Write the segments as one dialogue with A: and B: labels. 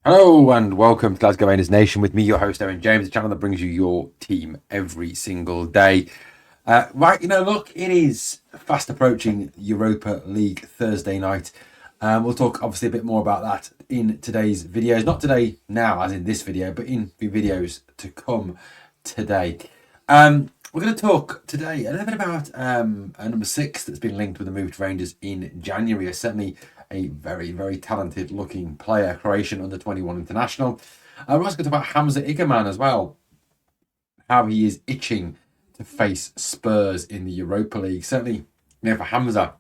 A: Hello and welcome to Glasgow Rangers Nation with me, your host, Owen James, the channel that brings you your team every single day. Look, it is fast approaching Europa League Thursday night. We'll talk obviously a bit more about that in today's videos. Not today now, as in this video, but in the videos to come today. We're going to talk today a little bit about a number 6 that's been linked with a move to Rangers in January. Certainly a very, very talented looking player, Croatian under-21 international. We're also going to talk about Hamza as well, how he is itching to face Spurs in the Europa League. Certainly, for Hamza,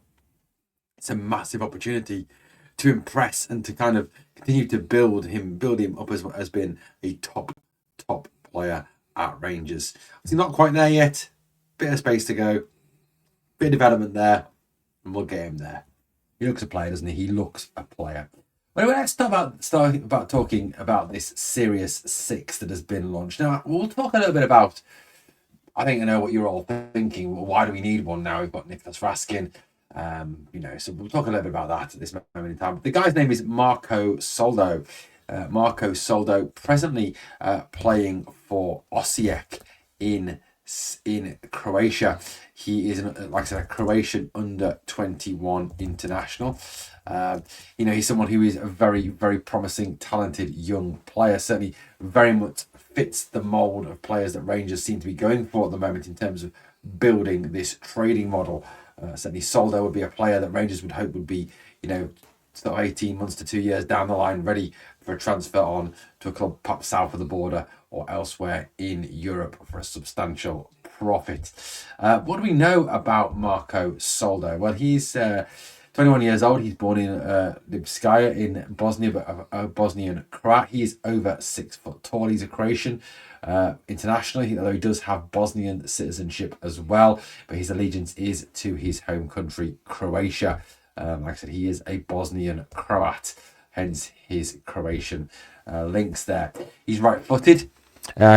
A: it's a massive opportunity to impress and to kind of continue to build him up as what has been a top player at Rangers. He's not quite there yet. Bit of space to go. Bit of development there. And we'll get him there. He looks a player, doesn't he? He looks a player. Well, anyway, let's start about talking about this Series 6 that has been launched. Now, we'll talk a little bit about, I think I know what you're all thinking. Well, why do we need one now? We've got Nicholas Raskin. So we'll talk a little bit about that at this moment in time. The guy's name is Marco Soldo. Marco Soldo, presently playing for Osijek in Croatia. He is, like I said, a Croatian under-21 international. He's someone who is a very, very promising, talented young player. Certainly very much fits the mould of players that Rangers seem to be going for at the moment in terms of building this trading model. Certainly Soldo would be a player that Rangers would hope would be, sort of 18 months to 2 years down the line, ready for a transfer on to a club perhaps south of the border or elsewhere in Europe for a substantial profit. What do we know about Marco Soldo? Well, he's 21 years old. He's born in Lipskaya in Bosnia, but a Bosnian Croat. He is over 6 foot tall. He's a Croatian international, although he does have Bosnian citizenship as well, but his allegiance is to his home country, Croatia. Like I said, he is a Bosnian Croat, hence his Croatian links there. He's right-footed.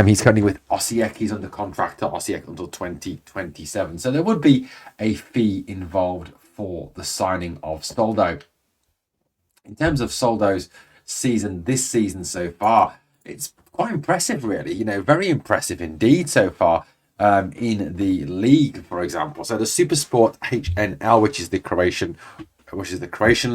A: He's currently with Osijek. He's under contract to Osijek until 2027. So there would be a fee involved for the signing of Soldo. In terms of Soldo's this season so far, it's quite impressive, really. Very impressive indeed so far. In the league, for example. So the Supersport HNL, which is the Croatian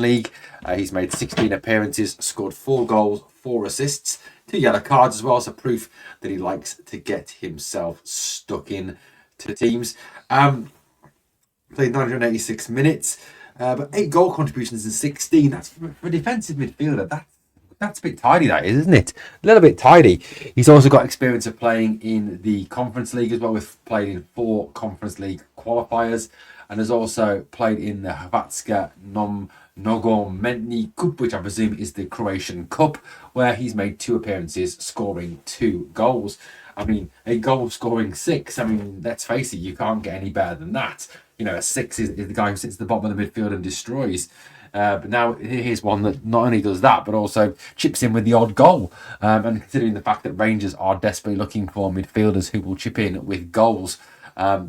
A: league, he's made 16 appearances, scored 4 goals, 4 assists, 2 yellow cards as well. So proof that he likes to get himself stuck in to teams. Played 986 minutes, but 8 goal contributions in 16. That's for a defensive midfielder. That's a bit tidy, that is, isn't it? A little bit tidy. He's also got experience of playing in the Conference League as well. We've played in 4 Conference League qualifiers and has also played in the Hrvatska Nogometni Cup, which I presume is the Croatian Cup, where he's made 2 appearances, scoring 2 goals. I mean, a goal scoring 6. I mean, let's face it, you can't get any better than that. A 6 is the guy who sits at the bottom of the midfield and destroys. But now here's one that not only does that, but also chips in with the odd goal. And considering the fact that Rangers are desperately looking for midfielders who will chip in with goals,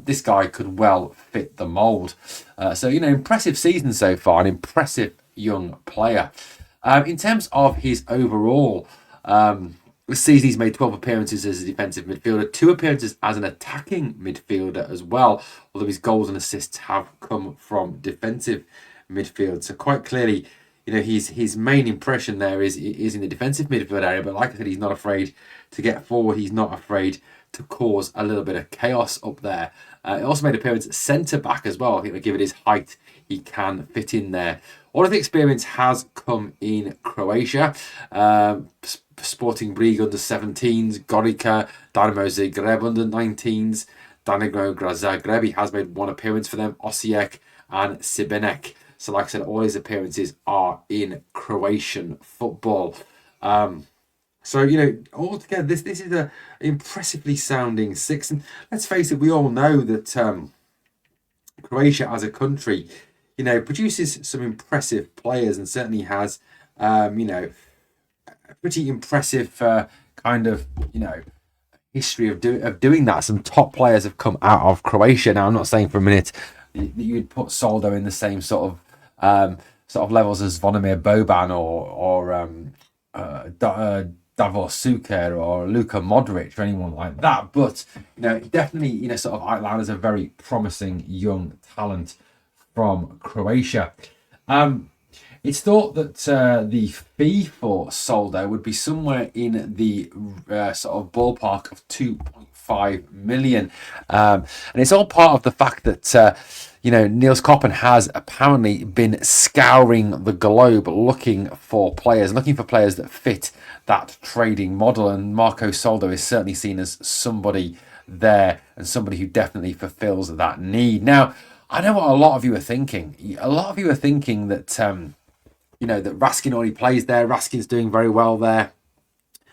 A: this guy could well fit the mould. Impressive season so far, an impressive young player. In terms of his overall, this season he's made 12 appearances as a defensive midfielder, 2 appearances as an attacking midfielder as well, although his goals and assists have come from defensive midfield. So quite clearly, his main impression there is in the defensive midfield area. But like I said, he's not afraid to get forward. He's not afraid to cause a little bit of chaos up there. He also made appearance at centre back as well. I think, given his height, he can fit in there. All of the experience has come in Croatia. Sporting Brig under 17s, Gorica, Dynamo Zagreb under 19s, Dinamo Zagreb. He has made 1 appearance for them, Osijek and Šibenik. So like I said, all his appearances are in Croatian football. Altogether, this is an impressively sounding 6. And let's face it, we all know that Croatia as a country, produces some impressive players and certainly has, a pretty impressive history of doing that. Some top players have come out of Croatia. Now, I'm not saying for a minute that you'd put Soldo in the same sort of levels as Zvonimir Boban or Davos Suker or Luka Modric or anyone like that. But, definitely, sort of outlined as a very promising young talent from Croatia. It's thought that the fee for Soldo would be somewhere in the sort of ballpark of 2.5 million. And it's all part of the fact that, Niels Koppen has apparently been scouring the globe looking for players that fit that trading model. And Marco Soldo is certainly seen as somebody there and somebody who definitely fulfills that need. Now, I know what a lot of you are thinking. A lot of you are thinking that, that Raskin already plays there. Raskin's doing very well there.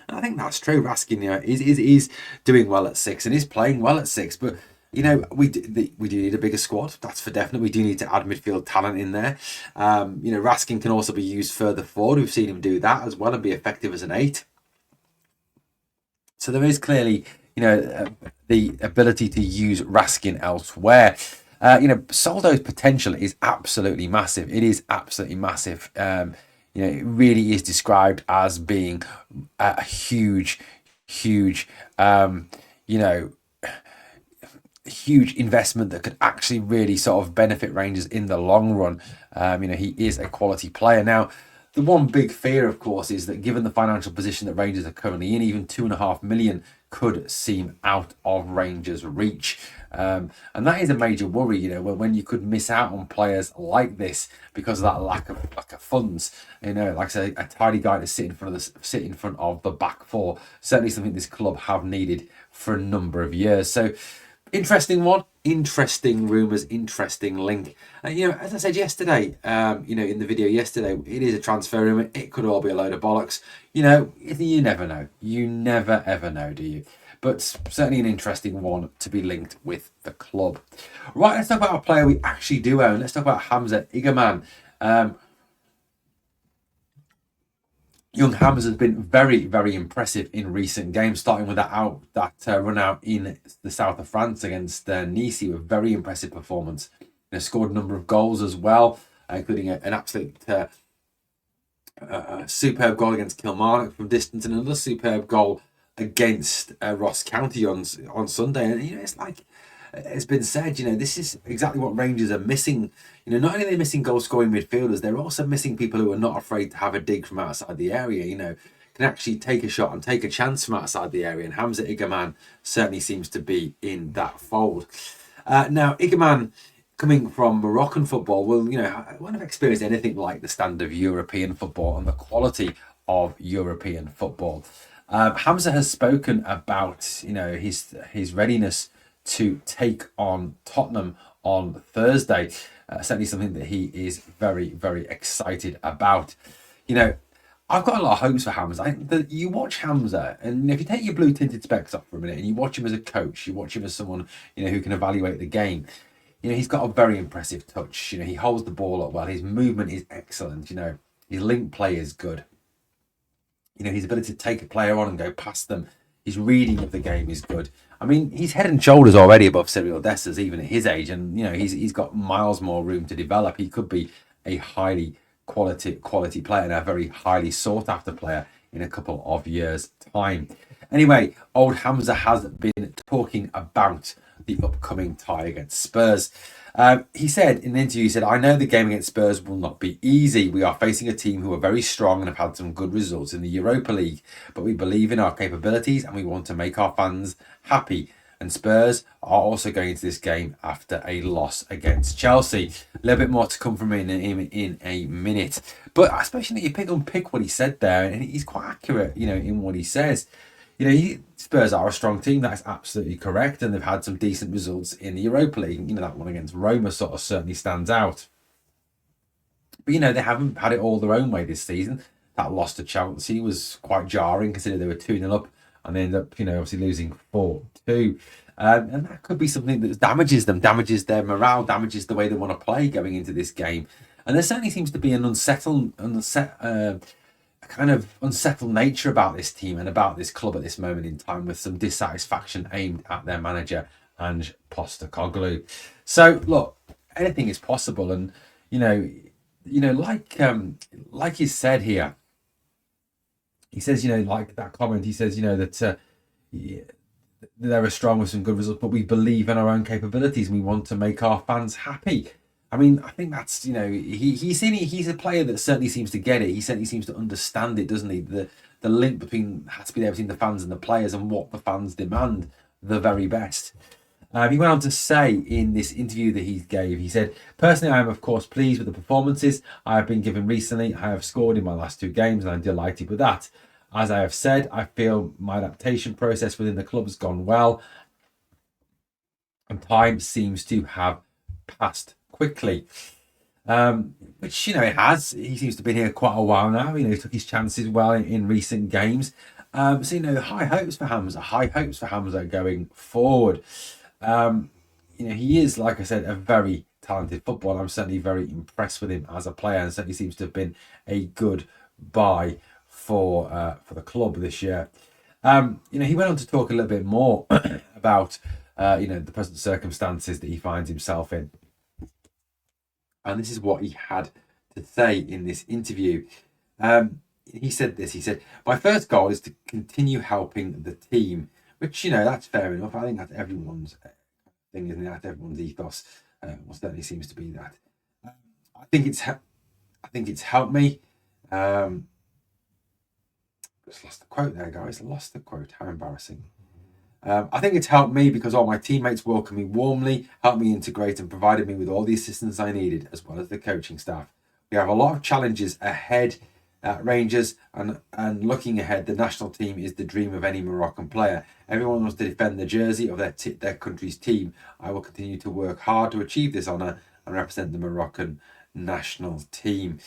A: And I think that's true. Raskin, is doing well at 6 and is playing well at 6. But, we do need a bigger squad. That's for definite. We do need to add midfield talent in there. Raskin can also be used further forward. We've seen him do that as well and be effective as an 8. So there is clearly, the ability to use Raskin elsewhere. Soldo's potential is absolutely massive. It is absolutely massive. It really is described as being a huge, huge investment that could actually really sort of benefit Rangers in the long run. He is a quality player. Now, the one big fear, of course, is that given the financial position that Rangers are currently in, even 2.5 million could seem out of Rangers' reach. And that is a major worry, when you could miss out on players like this because of that lack of funds. Like I say, a tidy guy to sit in front of the back four. Certainly something this club have needed for a number of years. So, interesting one, interesting rumours, interesting link. As I said yesterday, in the video yesterday, it is a transfer rumour. It could all be a load of bollocks. You never know. You never ever know, do you? But certainly an interesting one to be linked with the club. Right, let's talk about a player we actually do own. Let's talk about Hamza Igerman. Young Hamza has been very, very impressive in recent games, starting with that run out in the south of France against Nice. A very impressive performance. Scored a number of goals as well, including an absolute superb goal against Kilmarnock from distance and another superb goal against Ross County on Sunday. And it's like it's been said, this is exactly what Rangers are missing. Not only are they missing goal scoring midfielders, they're also missing people who are not afraid to have a dig from outside the area. Can actually take a shot and take a chance from outside the area. And Hamza Igerman certainly seems to be in that fold. Now, Igerman, coming from Moroccan football, won't have experienced anything like the standard of European football and the quality of European football. Hamza has spoken about his readiness to take on Tottenham on Thursday. Certainly something that he is very, very excited about. I've got a lot of hopes for Hamza. You watch Hamza, and if you take your blue tinted specs off for a minute and you watch him as a coach, you watch him as someone who can evaluate the game. He's got a very impressive touch. He holds the ball up well. His movement is excellent. His link play is good. His ability to take a player on and go past them. His reading of the game is good. I mean, he's head and shoulders already above Cyril Dessers, even at his age, and he's got miles more room to develop. He could be a highly quality player and a very highly sought after player in a couple of years' time. Anyway, old Hamza has been talking about the upcoming tie against Spurs. He said in an interview, I know the game against Spurs will not be easy. We are facing a team who are very strong and have had some good results in the Europa League, but we believe in our capabilities and we want to make our fans happy. And Spurs are also going into this game after a loss against Chelsea. A little bit more to come from him in a minute. But especially you pick what he said there, and he's quite accurate, in what he says. Spurs are a strong team. That's absolutely correct. And they've had some decent results in the Europa League. That one against Roma sort of certainly stands out. But, they haven't had it all their own way this season. That loss to Chelsea was quite jarring, considering they were 2-0 up and they ended up, obviously losing 4-2. And that could be something that damages them, damages their morale, damages the way they want to play going into this game. And there certainly seems to be an unsettled nature about this team and about this club at this moment in time, with some dissatisfaction aimed at their manager, Ange Postecoglou. So look, anything is possible, and like he said here, he says, like that comment, he says, that they're as strong with some good results, but we believe in our own capabilities and we want to make our fans happy. I mean, I think that's, he's a player that certainly seems to get it. He certainly seems to understand it, doesn't he? The link has to be there between the fans and the players and what the fans demand, the very best. He went on to say in this interview that he gave, he said, personally, I am of course pleased with the performances I have been given recently. I have scored in my last 2 games and I'm delighted with that. As I have said, I feel my adaptation process within the club has gone well and time seems to have passed quickly. Which, it has. He seems to have been here quite a while now. He took his chances well in recent games. So, high hopes for Hamza going forward. He is, like I said, a very talented footballer. I'm certainly very impressed with him as a player, and certainly seems to have been a good buy for the club this year. He went on to talk a little bit more about the present circumstances that he finds himself in, and this is what he had to say in this interview. He said this. He said, "My first goal is to continue helping the team," which that's fair enough. I think that's everyone's thing, isn't it? That's everyone's ethos. Well, certainly seems to be that. I think it's helped me. Just lost the quote there, guys. I lost the quote. How embarrassing. I think it's helped me because all my teammates welcomed me warmly, helped me integrate, and provided me with all the assistance I needed, as well as the coaching staff. We have a lot of challenges ahead at Rangers, and looking ahead, the national team is the dream of any Moroccan player. Everyone wants to defend the jersey of their country's team. I will continue to work hard to achieve this honour and represent the Moroccan national team.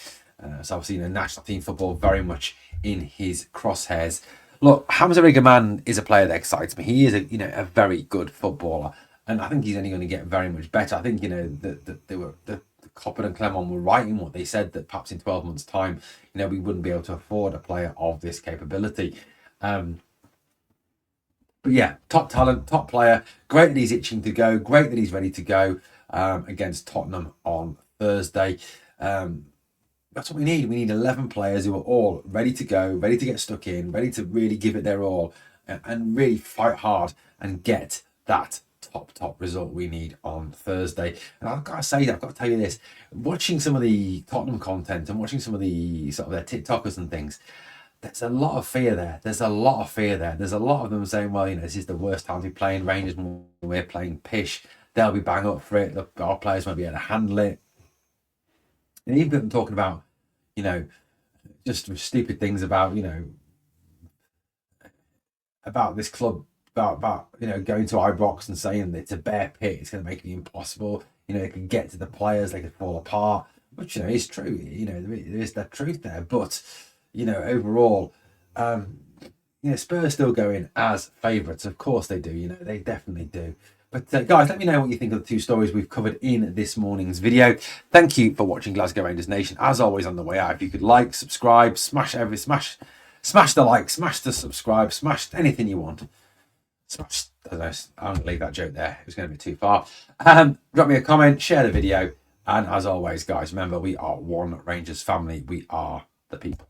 A: So obviously, national team football very much in his crosshairs. Look, Hamza Rigaman is a player that excites me. He is a very good footballer, and I think he's only going to get very much better. I think the Coppard and Clermont were right in what they said, that perhaps in 12 months' time, we wouldn't be able to afford a player of this capability. But yeah, top talent, top player. Great that he's itching to go. Great that he's ready to go against Tottenham on Thursday. That's what we need. We need 11 players who are all ready to go, ready to get stuck in, ready to really give it their all and really fight hard and get that top result we need on Thursday. And I've got to say that, I've got to tell you this, watching some of the Tottenham content and watching some of the sort of their TikTokers and things, there's a lot of fear there. There's a lot of them saying, well, this is the worst time to be playing Rangers when we're playing pish. They'll be bang up for it. Our players won't be able to handle it. And even them talking about, just stupid things about, about this club, about going to Ibrox and saying that it's a bare pit, it's going to make it impossible. It can get to the players, they could fall apart, which is true. There is that truth there, but overall, Spurs still go in as favourites. Of course they do. They definitely do. But guys, let me know what you think of the 2 stories we've covered in this morning's video. Thank you for watching Glasgow Rangers Nation. As always, on the way out, if you could like, subscribe, smash the like, smash the subscribe, smash anything you want. Smash, I don't know, I'm going to leave that joke there. It was going to be too far. Drop me a comment, share the video. And as always, guys, remember, we are one Rangers family. We are the people.